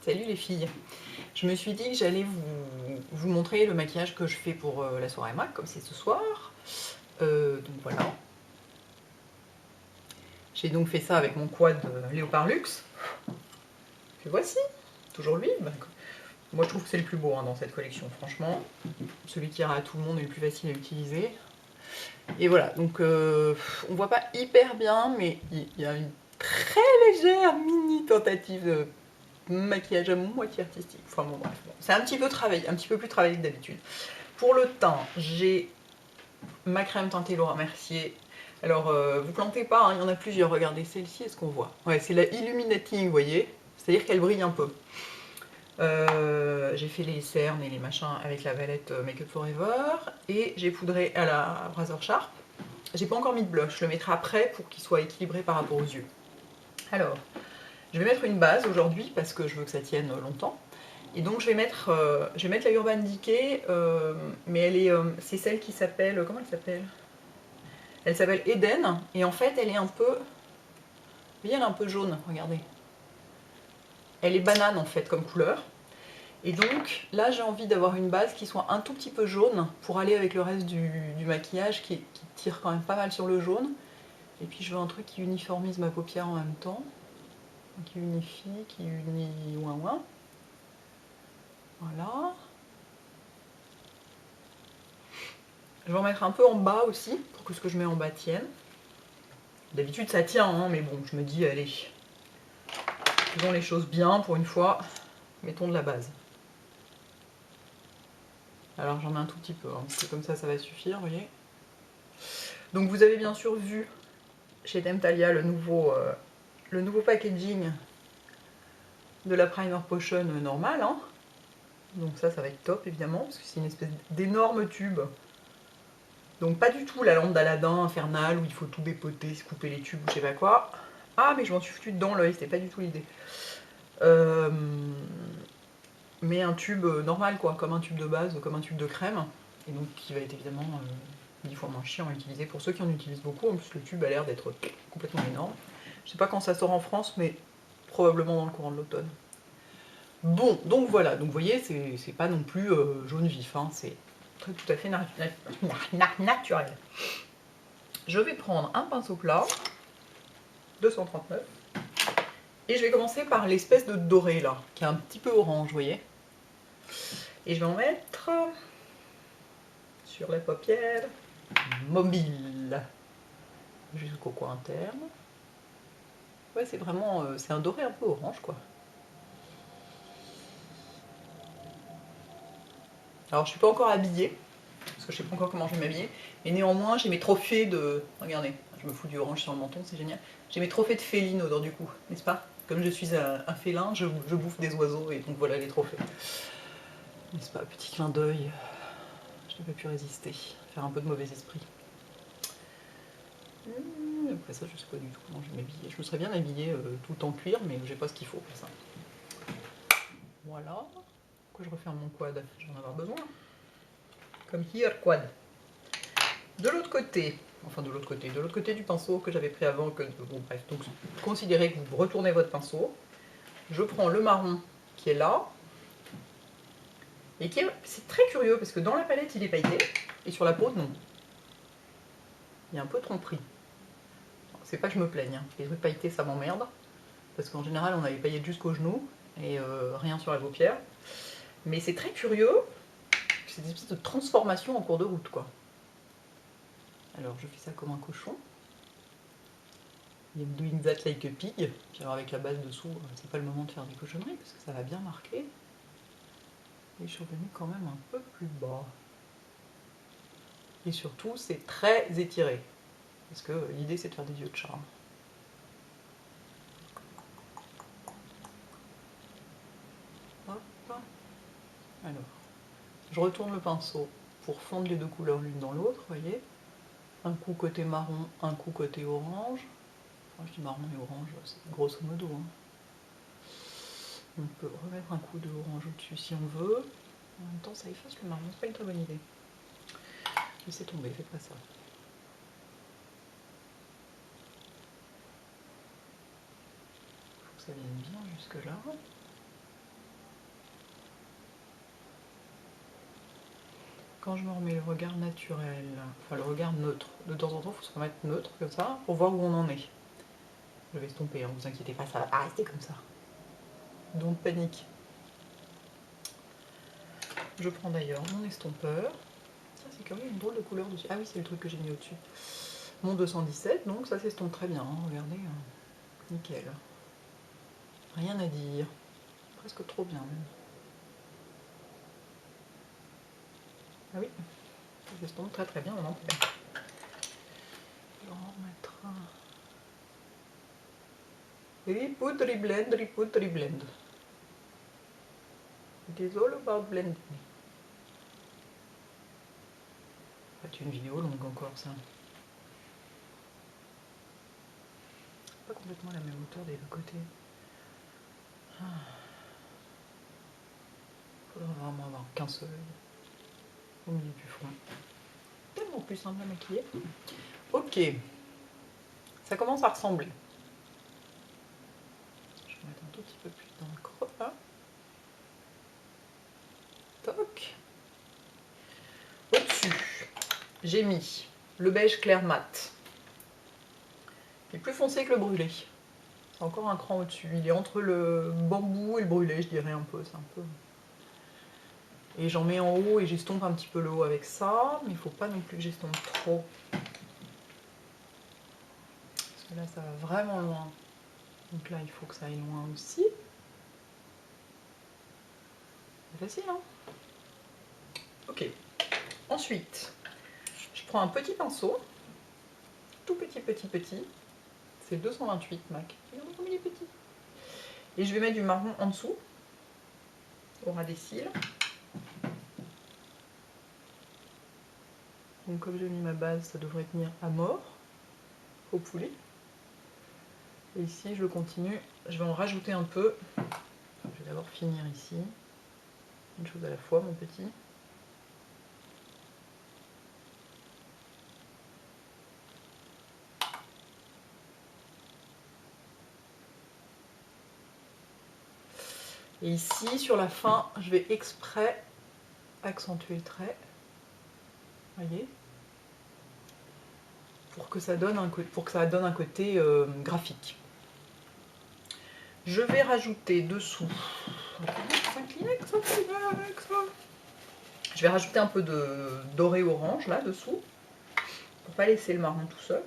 Salut les filles. Je me suis dit que j'allais vous montrer le maquillage que je fais pour la soirée MAC, comme c'est ce soir. Donc voilà. J'ai donc fait ça avec mon quad Léopard Luxe. Que voici, toujours lui. Moi je trouve que c'est le plus beau dans cette collection, franchement. Celui qui ira à tout le monde et le plus facile à utiliser. Et voilà, donc on voit pas hyper bien, mais il y a une très légère mini tentative de maquillage à moitié artistique. Enfin bon, bref. Bon. C'est un petit peu travaillé, un petit peu plus travaillé que d'habitude. Pour le teint, j'ai ma crème teintée Laura Mercier. Alors, vous plantez pas, il y en a plusieurs. Regardez celle-ci, est-ce qu'on voit? Ouais, c'est la Illuminating, vous voyez? C'est-à-dire qu'elle brille un peu. J'ai fait les cernes et les machins avec la palette Make Up Forever. Et j'ai poudré à la Razor Sharp. J'ai pas encore mis de blush, je le mettrai après pour qu'il soit équilibré par rapport aux yeux. Alors, je vais mettre une base aujourd'hui parce que je veux que ça tienne longtemps. Et donc je vais mettre la Urban Decay, mais c'est celle qui s'appelle, comment elle s'appelle? Elle s'appelle Eden, et en fait elle est un peu, vous voyez, elle est un peu jaune, regardez. Elle est banane en fait comme couleur. Et donc là j'ai envie d'avoir une base qui soit un tout petit peu jaune pour aller avec le reste du maquillage qui tire quand même pas mal sur le jaune. Et puis je veux un truc qui uniformise ma paupière en même temps. Qui unifie, qui unit ouin ouin. Voilà. Je vais en mettre un peu en bas aussi, pour que ce que je mets en bas tienne. D'habitude ça tient, mais bon, je me dis, allez, faisons les choses bien pour une fois. Mettons de la base. Alors j'en mets un tout petit peu, parce que comme ça va suffire, vous voyez. Donc vous avez bien sûr vu chez Temptalia le nouveau packaging de la Primer Potion normale. Donc ça va être top évidemment, parce que c'est une espèce d'énorme tube. Donc pas du tout la lampe d'Aladin infernale où il faut tout dépoter, se couper les tubes ou je sais pas quoi. Ah mais je m'en suis foutu dedans l'œil, c'était pas du tout l'idée. Mais un tube normal quoi, comme un tube de base, comme un tube de crème. Et donc qui va être évidemment 10 fois moins chiant à utiliser pour ceux qui en utilisent beaucoup. En plus le tube a l'air d'être complètement énorme. Je sais pas quand ça sort en France, mais probablement dans le courant de l'automne. Bon, donc voilà, donc vous voyez, c'est pas non plus jaune vif, c'est tout à fait naturel. Je vais prendre un pinceau plat, 239, et je vais commencer par l'espèce de doré là, qui est un petit peu orange, vous voyez. Et je vais en mettre sur la paupière mobile, jusqu'au coin interne. Ouais, c'est vraiment, c'est un doré un peu orange quoi. Alors je suis pas encore habillée, parce que je sais pas encore comment je vais m'habiller, mais néanmoins j'ai mes trophées de... Regardez, je me fous du orange sur le menton, c'est génial. J'ai mes trophées de féline autour du cou, n'est-ce pas? Comme je suis un félin, je bouffe des oiseaux, et donc voilà les trophées. N'est-ce pas? Petit clin d'œil, je n'ai pas pu résister, faire un peu de mauvais esprit. Après ça, je sais pas du tout comment je vais m'habiller. Je me serais bien habillée tout en cuir, mais j'ai pas ce qu'il faut pour ça. Voilà. Pourquoi je referme mon quad? Je vais en avoir besoin. Comme here, quad. De l'autre côté, enfin de l'autre côté du pinceau que j'avais pris avant, bon bref, donc considérez que vous retournez votre pinceau. Je prends le marron qui est là, et c'est très curieux parce que dans la palette il est pailleté, et sur la peau non. Il y a un peu de tromperie. C'est pas que je me plaigne, les trucs pailletés ça m'emmerde, parce qu'en général on a les paillettes jusqu'aux genoux, et rien sur la paupière. Mais c'est très curieux, c'est une espèce de transformation en cours de route quoi. Alors je fais ça comme un cochon. Il y a doing that like a pig. Puis alors avec la base dessous, c'est pas le moment de faire des cochonneries parce que ça va bien marquer. Et je suis revenue quand même un peu plus bas. Et surtout, c'est très étiré. Parce que l'idée c'est de faire des yeux de chat. Hop. Alors, je retourne le pinceau pour fondre les deux couleurs l'une dans l'autre, vous voyez. Un coup côté marron, un coup côté orange. Enfin, je dis marron et orange, c'est grosso modo. On peut remettre un coup de orange au-dessus si on veut. En même temps, ça efface le marron, c'est pas une très bonne idée. Laissez tomber, faites pas ça. Faut que ça vienne bien jusque là. quand je me remets le regard naturel, enfin le regard neutre, de temps en temps, il faut se remettre neutre comme ça pour voir où on en est. Je vais estomper, hein, vous inquiétez pas, ça va pas rester comme ça. Donc panique. Je prends d'ailleurs mon estompeur. Ça c'est curieux, une drôle de couleur dessus. Ah oui, c'est le truc que j'ai mis au-dessus. Mon 217, donc ça s'estompe très bien, hein, regardez. Nickel. Rien à dire. Presque trop bien même. Ah oui, ça s'estompe très très bien en entier. Je vais en remettre un. Riput, reblend, riput, reblend. It is all about blending. C'est une vidéo longue encore ça. Pas complètement la même hauteur des deux côtés. Il faudra vraiment avoir qu'un seul au milieu du front. Tellement plus simple à maquiller. Ok, ça commence à ressembler. Je vais mettre un tout petit peu plus dans le creux là. Toc. Au-dessus, j'ai mis le beige clair mat. Il est plus foncé que le brûlé. C'est encore un cran au-dessus. Il est entre le bambou et le brûlé, je dirais un peu. C'est un peu. Et j'en mets en haut et j'estompe un petit peu le haut avec ça, mais il ne faut pas non plus que j'estompe trop. Parce que là, ça va vraiment loin. Donc là, il faut que ça aille loin aussi. C'est facile, hein? Ok. Ensuite, je prends un petit pinceau, tout petit. C'est le 228 MAC. Regardez comme il est petit. Et je vais mettre du marron en dessous, au ras des cils. Donc comme j'ai mis ma base, ça devrait tenir à mort, au poulet. Et ici, je continue. Je vais en rajouter un peu. Je vais d'abord finir ici. Une chose à la fois, mon petit. Et ici, sur la fin, je vais exprès accentuer le trait. Voyez, pour que ça donne un côté graphique. Je vais rajouter dessous. Je vais rajouter un peu de doré orange là dessous, pour pas laisser le marron tout seul.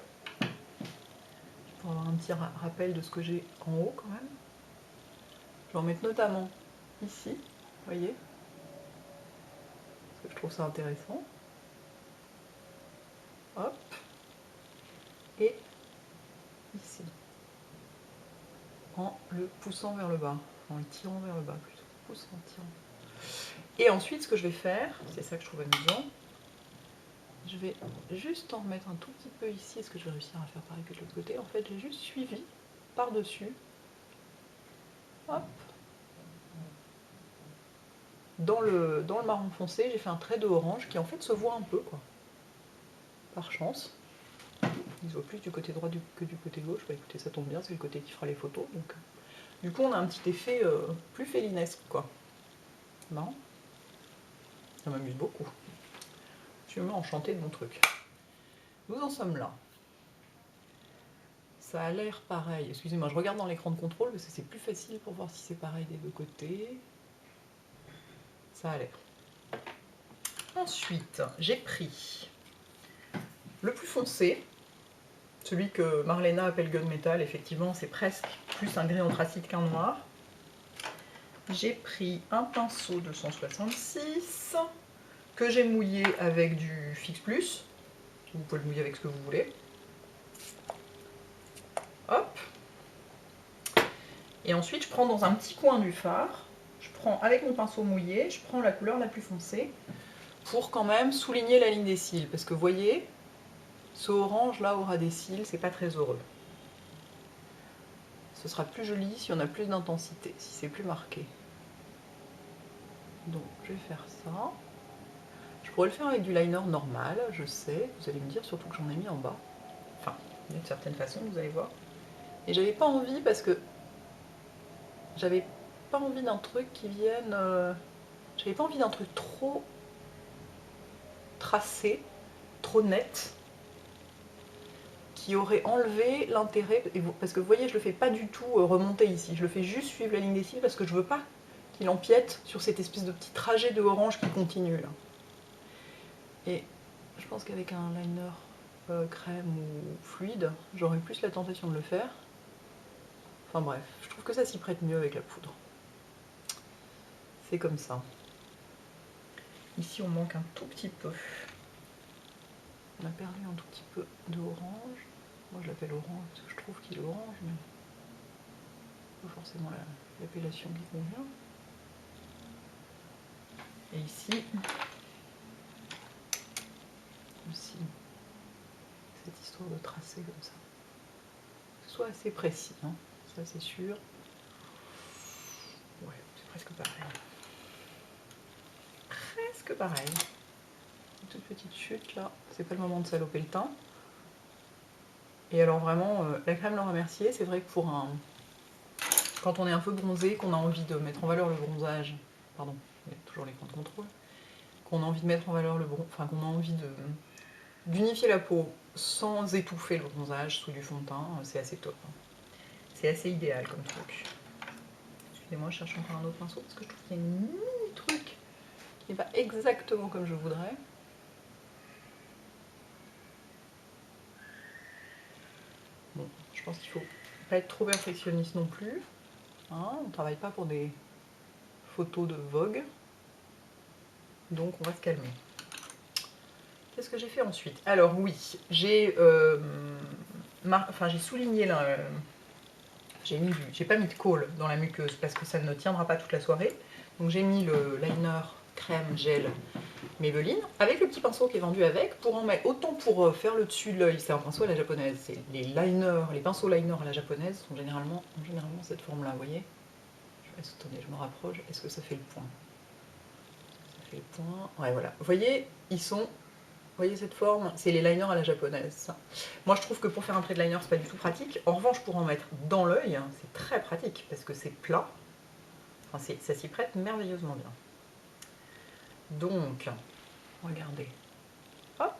Pour avoir un petit rappel de ce que j'ai en haut quand même. Je vais en mettre notamment ici, vous voyez, parce que je trouve ça intéressant. Hop. Et ici. En le poussant vers le bas, en le tirant vers le bas plutôt. Poussant, tirant. Et ensuite, ce que je vais faire, c'est ça que je trouve amusant, je vais juste en remettre un tout petit peu ici. Est-ce que je vais réussir à faire pareil que de l'autre côté? En fait, j'ai juste suivi par-dessus. Hop. Dans le marron foncé, j'ai fait un trait de orange qui en fait se voit un peu, quoi. Par chance. Il se voit plus du côté droit que du côté gauche. Bah écoutez, ça tombe bien, c'est le côté qui fera les photos. Donc, du coup, on a un petit effet plus félinesque, quoi. Marrant. Ça m'amuse beaucoup. Je suis vraiment enchantée de mon truc. Nous en sommes là. Ça a l'air pareil. Excusez-moi, je regarde dans l'écran de contrôle parce que c'est plus facile pour voir si c'est pareil des deux côtés. Ça a l'air. Ensuite, j'ai pris le plus foncé, celui que Marlena appelle gunmetal. Effectivement, c'est presque plus un gris anthracite qu'un noir. J'ai pris un pinceau 266 que j'ai mouillé avec du Fix Plus. Vous pouvez le mouiller avec ce que vous voulez. Hop. Et ensuite, je prends dans un petit coin du fard, je prends avec mon pinceau mouillé, je prends la couleur la plus foncée pour quand même souligner la ligne des cils. Parce que vous voyez, ce orange là au ras des cils, c'est pas très heureux. Ce sera plus joli si on a plus d'intensité, si c'est plus marqué. Donc je vais faire ça. Je pourrais le faire avec du liner normal, je sais, vous allez me dire, surtout que j'en ai mis en bas. Enfin, d'une certaine façon, vous allez voir. Et j'avais pas envie parce que j'avais pas envie d'un truc qui vienne... j'avais pas envie d'un truc trop tracé trop net qui aurait enlevé l'intérêt, parce que vous voyez, je le fais pas du tout remonter ici, je le fais juste suivre la ligne des cils parce que je veux pas qu'il empiète sur cette espèce de petit trajet de orange qui continue là. Et je pense qu'avec un liner crème ou fluide, j'aurais plus la tentation de le faire. Enfin bref, je trouve que ça s'y prête mieux avec la poudre. C'est comme ça. Ici on manque un tout petit peu. On a perdu un tout petit peu de orange. Moi je l'appelle orange parce que je trouve qu'il est orange, mais pas forcément l'appellation qui convient. Et ici aussi, cette histoire de tracer comme ça. Que ce soit assez précis, hein, ça c'est sûr. Ouais, c'est presque pareil. Presque pareil. Une toute petite chute là, c'est pas le moment de saloper le teint. Et alors vraiment, la crème Laura Mercier, c'est vrai que pour un... Quand on est un peu bronzé, qu'on a envie de mettre en valeur le bronzage, pardon, il y a toujours l'écran de contrôle, qu'on a envie de mettre en valeur le bronzage, enfin qu'on a envie d'unifier la peau sans étouffer le bronzage sous du fond de teint, c'est assez top. C'est assez idéal comme truc. Excusez-moi, je cherche encore un autre pinceau parce que je trouve qu'il y a un mini truc qui n'est pas exactement comme je voudrais. Bon, je pense qu'il ne faut pas être trop perfectionniste non plus. Hein, on ne travaille pas pour des photos de Vogue. Donc on va se calmer. Qu'est-ce que j'ai fait ensuite? Alors oui, j'ai souligné là, j'ai pas mis de colle dans la muqueuse parce que ça ne tiendra pas toute la soirée. Donc j'ai mis le liner crème gel Maybelline avec le petit pinceau qui est vendu avec pour en mettre autant pour faire le dessus de l'œil. C'est un pinceau à la japonaise. Les pinceaux liner à la japonaise sont généralement cette forme-là. Vous voyez? Attendez, je me rapproche. Est-ce que ça fait le point? Ça fait le point. Ouais, voilà. Vous voyez, vous voyez cette forme? C'est les liners à la japonaise. Ça. Moi, je trouve que pour faire un trait de liner, c'est pas du tout pratique. En revanche, pour en mettre dans l'œil, c'est très pratique parce que c'est plat. Enfin, ça s'y prête merveilleusement bien. Donc, regardez. Hop.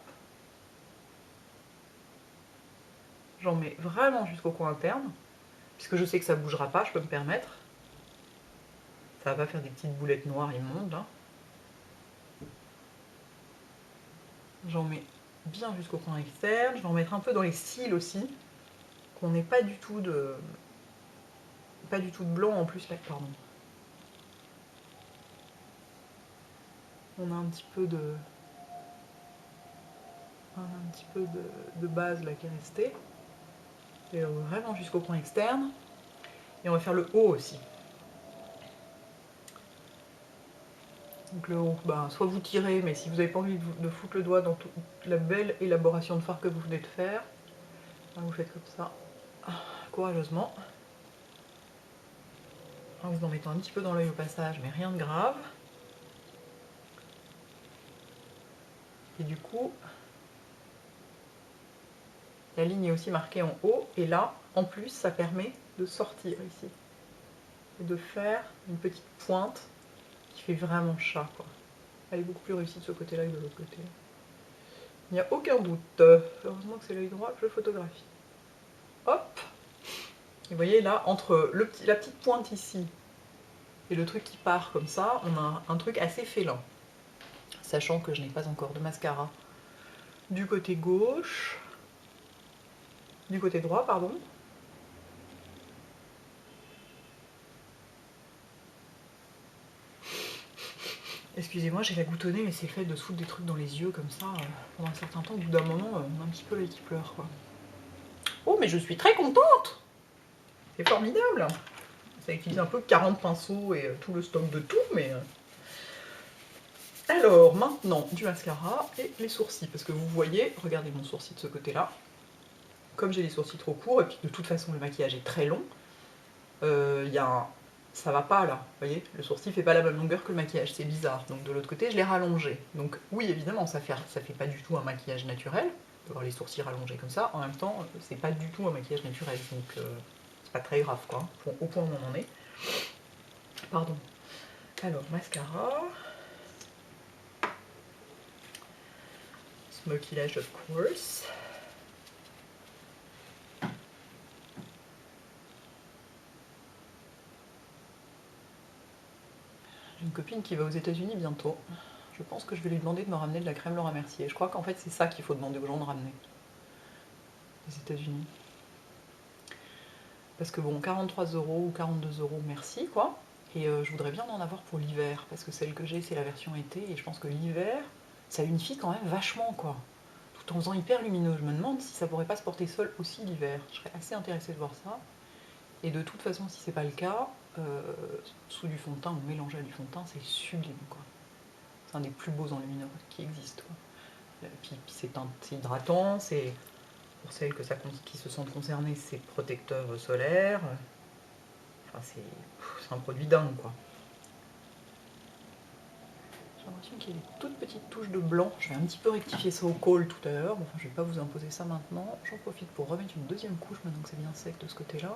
J'en mets vraiment jusqu'au coin interne, puisque je sais que ça bougera pas, je peux me permettre. Ça va pas faire des petites boulettes noires immondes. Là. J'en mets bien jusqu'au coin externe. Je vais en mettre un peu dans les cils aussi, qu'on n'ait pas du tout de blanc en plus là. Pardon. On a un petit peu de base là qui est restée. Et vraiment jusqu'au coin externe. Et on va faire le haut aussi. Donc le haut, ben, soit vous tirez, mais si vous n'avez pas envie de foutre le doigt dans toute la belle élaboration de fard que vous venez de faire, ben, vous faites comme ça, courageusement. En vous en mettant un petit peu dans l'œil au passage, mais rien de grave. Et du coup, la ligne est aussi marquée en haut, et là, en plus, ça permet de sortir ici. Et de faire une petite pointe qui fait vraiment chat, quoi. Elle est beaucoup plus réussie de ce côté-là que de l'autre côté. Il n'y a aucun doute. Heureusement que c'est l'œil droit que je photographie. Hop! Et vous voyez là, entre la petite pointe ici et le truc qui part comme ça, on a un truc assez félin. Sachant que je n'ai pas encore de mascara du côté gauche, du côté droit, pardon. Excusez-moi, j'ai la goutonnée, mais c'est le fait de se foutre des trucs dans les yeux comme ça pendant un certain temps. Au bout d'un moment, on a un petit peu l'œil qui pleure, quoi. Oh, mais je suis très contente! C'est formidable! Ça utilise un peu 40 pinceaux et tout le stock de tout, mais... Alors, maintenant, du mascara et les sourcils. Parce que vous voyez, regardez mon sourcil de ce côté-là. Comme j'ai les sourcils trop courts, et puis de toute façon, le maquillage est très long, ça va pas là, vous voyez, le sourcil fait pas la même longueur que le maquillage, c'est bizarre. Donc de l'autre côté, je l'ai rallongé. Donc oui, évidemment, ça fait pas du tout un maquillage naturel, d'avoir les sourcils rallongés comme ça. En même temps, c'est pas du tout un maquillage naturel, donc c'est pas très grave, quoi, au point où on en est. Pardon. Alors, mascara. Smoky Lash of course. J'ai une copine qui va aux États-Unis bientôt. Je pense que je vais lui demander de me ramener de la crème Laura Mercier. Je crois qu'en fait c'est ça qu'il faut demander aux gens de ramener. Les États-Unis. Parce que bon, 43 € ou 42 €, merci quoi. Et je voudrais bien en avoir pour l'hiver, parce que celle que j'ai c'est la version été, et je pense que l'hiver, ça unifie quand même vachement quoi. Tout en faisant hyper lumineux. Je me demande si ça pourrait pas se porter seul aussi l'hiver. Je serais assez intéressée de voir ça. Et de toute façon, si c'est pas le cas, sous du fond de teint ou mélangé à du fond de teint, c'est sublime quoi. C'est un des plus beaux enlumineurs qui existent. Puis c'est hydratant, c'est pour celles qui se sentent concernées, c'est protecteur solaire. Enfin, c'est un produit dingue quoi. J'ai l'impression qu'il y a des toutes petites touches de blanc. Je vais un petit peu rectifier ça au col tout à l'heure. Enfin, je vais pas vous imposer ça maintenant. J'en profite pour remettre une deuxième couche maintenant que c'est bien sec de ce côté-là.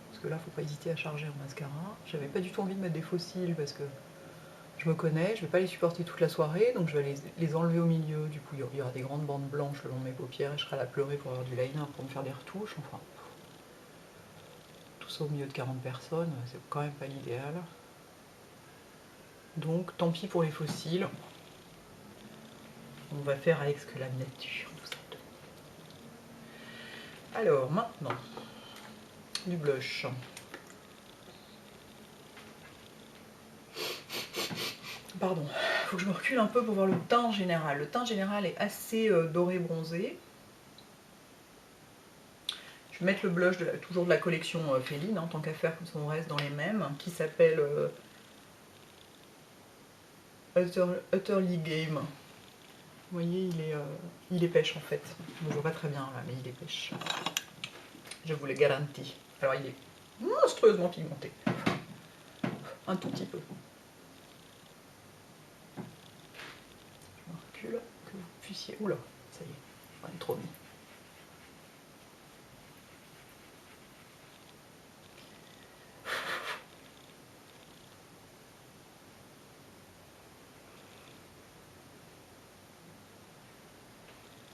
Parce que là, faut pas hésiter à charger en mascara. J'avais pas du tout envie de mettre des faux cils parce que je me connais, je vais pas les supporter toute la soirée, donc je vais les enlever au milieu. Du coup, il y aura des grandes bandes blanches le long de mes paupières et je serai à la pleurer pour avoir du liner, pour me faire des retouches. Enfin, tout ça au milieu de 40 personnes, c'est quand même pas l'idéal. Donc, tant pis pour les faux cils. On va faire avec ce que la nature nous a donné. Alors, maintenant, du blush. Pardon, faut que je me recule un peu pour voir le teint général. Le teint général est assez doré bronzé. Je vais mettre le blush toujours de la collection Féline, tant qu'à faire, comme ça on reste dans les mêmes, qui s'appelle Utterly Game. Vous voyez, il est pêche en fait. Je ne vois pas très bien là, mais il est pêche. Je vous le garantis. Alors il est monstrueusement pigmenté. Un tout petit peu. Je me recule, que vous puissiez... Oula, ça y est, j'en ai trop mis.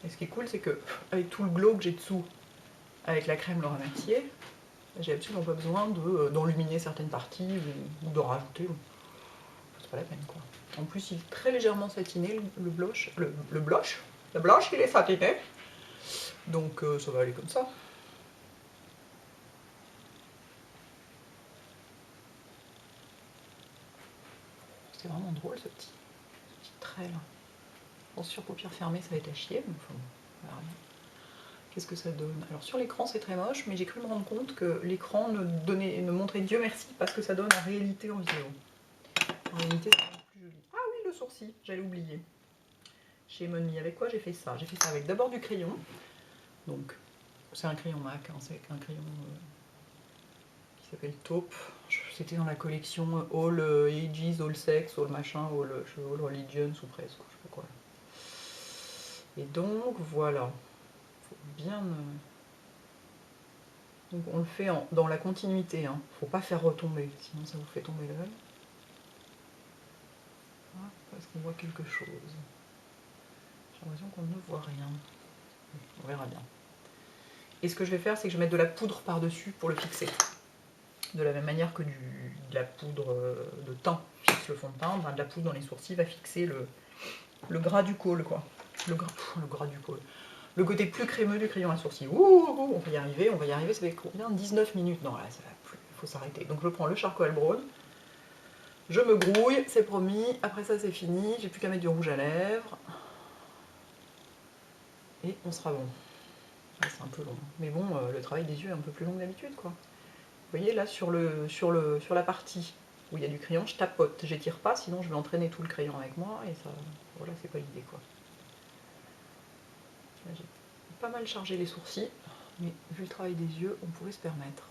Et ce qui est cool, c'est que avec tout le glow que j'ai dessous, avec la crème Laura Mercier, j'ai absolument pas besoin d'enluminer certaines parties ou de rajouter. C'est pas la peine quoi. En plus, il est très légèrement satiné, le blush. Le blush, il est satiné. Donc ça va aller comme ça. C'est vraiment drôle ce petit trait là. Bon, sur paupières fermées, ça va être à chier, mais enfin, on verra bien. Qu'est-ce que ça donne? Alors sur l'écran c'est très moche, mais j'ai cru me rendre compte que l'écran ne montrait Dieu merci pas ce que ça donne en réalité en vidéo. En réalité c'est plus joli. Ah oui, le sourcil, j'allais oublier. Chez Monmi, avec quoi j'ai fait ça? J'ai fait ça avec d'abord du crayon. Donc c'est un crayon MAC, hein, c'est un crayon qui s'appelle Taupe. C'était dans la collection All Ages, All Sex, All machin, All Religions ou presque, je sais pas quoi. Et donc voilà. Bien. Donc on le fait dans la continuité, hein. Faut pas faire retomber, sinon ça vous fait tomber l'œil. Est-ce qu'on voit quelque chose? J'ai l'impression qu'on ne voit rien. On verra bien. Et ce que je vais faire, c'est que je vais mettre de la poudre par-dessus pour le fixer. De la même manière que de la poudre de teint fixe le fond de teint, de la poudre dans les sourcils va fixer le gras du col, quoi. Le gras du col. Le côté plus crémeux du crayon à sourcil. Ouh, on va y arriver, ça fait combien? 19 minutes. Non, là, ça va plus, il faut s'arrêter. Donc je prends le charcoal brown, je me grouille, c'est promis, après ça c'est fini, j'ai plus qu'à mettre du rouge à lèvres. Et on sera bon. C'est un peu long. Mais bon, le travail des yeux est un peu plus long que d'habitude, quoi. Vous voyez, là, sur la partie où il y a du crayon, je tapote, j'étire pas, sinon je vais entraîner tout le crayon avec moi, et ça, voilà, c'est pas l'idée, quoi. Là, j'ai pas mal chargé les sourcils, mais vu le travail des yeux, on pouvait se permettre.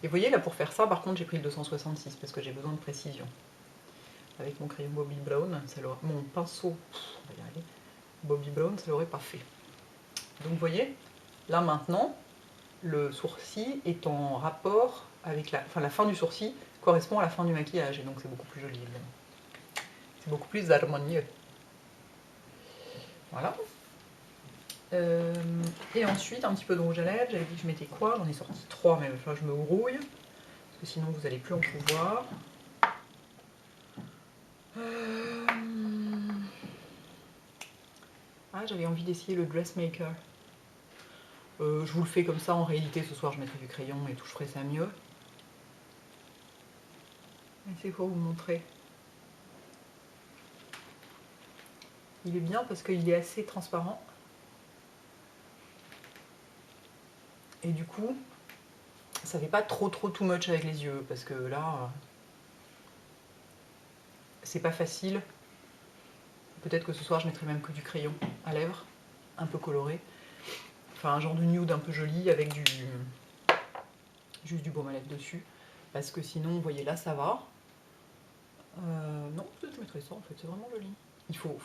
Et vous voyez, là, pour faire ça, par contre, j'ai pris le 266, parce que j'ai besoin de précision. Avec mon crayon Bobbi Brown, mon pinceau, on va y arriver, Bobbi Brown, ça l'aurait pas fait. Donc vous voyez, là maintenant, le sourcil est en rapport avec la fin du sourcil correspond à la fin du maquillage, et donc c'est beaucoup plus joli, évidemment. C'est beaucoup plus harmonieux. Voilà. Et ensuite, un petit peu de rouge à lèvres. J'avais dit que je mettais quoi? J'en ai sorti 3, mais enfin, je me rouille. Parce que sinon, vous n'allez plus en pouvoir. Ah, j'avais envie d'essayer le dressmaker. Je vous le fais comme ça. En réalité, ce soir, je mettrai du crayon et tout, je ferai ça mieux. C'est pour vous montrer. Il est bien parce qu'il est assez transparent. Et du coup, ça fait pas trop too much avec les yeux. Parce que là, c'est pas facile. Peut-être que ce soir, je mettrai même que du crayon à lèvres, un peu coloré. Enfin, un genre de nude un peu joli avec juste du baume à lèvres dessus. Parce que sinon, vous voyez, là, ça va. Non, peut-être que je mettrai ça, en fait, c'est vraiment joli. Il faut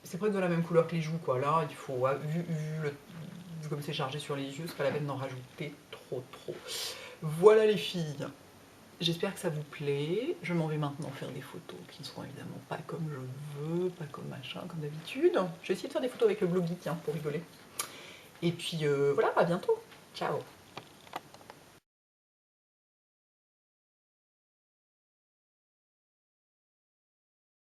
c'est presque de la même couleur que les joues, quoi. Là, il faut, vu comme c'est chargé sur les yeux, c'est pas la peine d'en rajouter trop. Voilà les filles. J'espère que ça vous plaît. Je m'en vais maintenant faire des photos qui ne seront évidemment pas comme je veux, pas comme machin, comme d'habitude. Je vais essayer de faire des photos avec le Bloggy, tiens, pour rigoler. Et puis voilà, à bientôt. Ciao.